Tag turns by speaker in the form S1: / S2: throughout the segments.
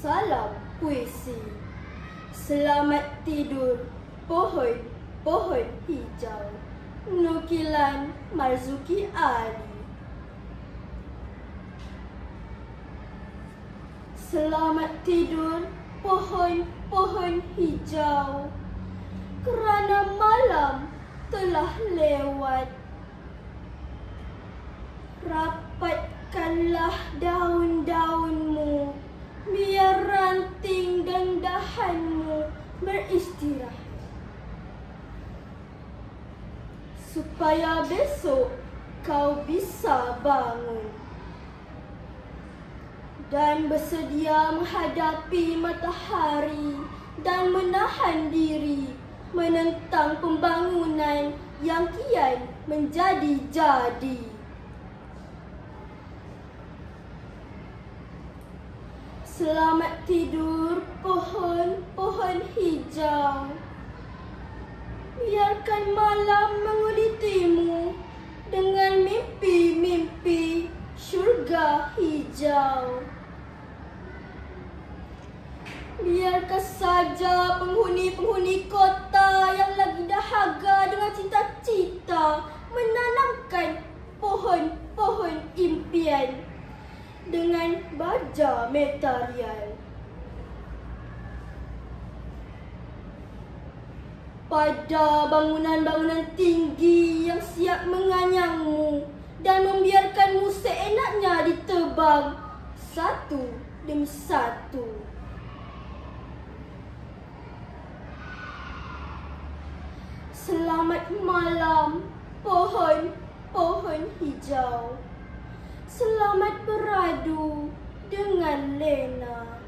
S1: Salam puisi. Selamat tidur pohon hijau. Nukilan Marzuki Ali. Selamat tidur pohon hijau, kerana malam telah lewat. Rapatkanlah daun-daunmu, biar ranting dan dahanmu beristirahat, supaya besok kau bisa bangun dan bersedia menghadapi matahari dan menahan diri menentang pembangunan yang kian menjadi-jadi. Selamat tidur pohon hijau. Biarkan malam mengulitimu dengan mimpi-mimpi syurga hijau. Biarkan saja penghuni-penghuni kota yang lagi dahaga dengan cita-cita menanamkan pohon-pohon impian dengan baja material. Pada bangunan-bangunan tinggi yang siap menganyangmu dan membiarkanmu seenaknya ditebang satu demi satu. Selamat malam pohon hijau. Selamat beradu dengan lena.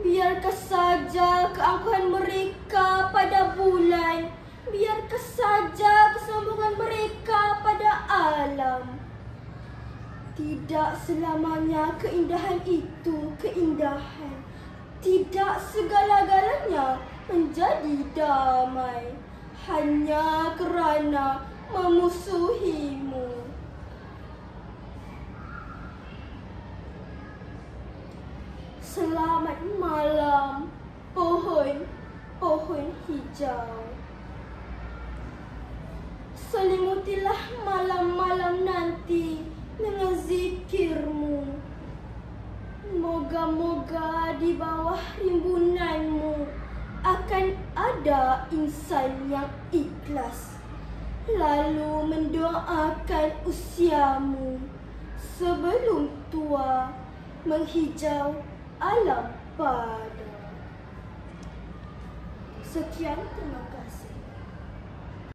S1: Biarkan saja keangkuhan mereka pada bulan. Biarkan saja kesombongan mereka pada alam. Tidak selamanya keindahan itu keindahan. Tidak segala-galanya menjadi damai hanya kerana memusuhimu. Selamat malam pohon hijau. Selimutilah malam-malam nanti dengan zikirmu. Moga-moga di bawah rimbunanmu akan ada insan yang ikhlas, lalu mendoakan usiamu sebelum tua menghijau alam pada. Sekian, terima kasih.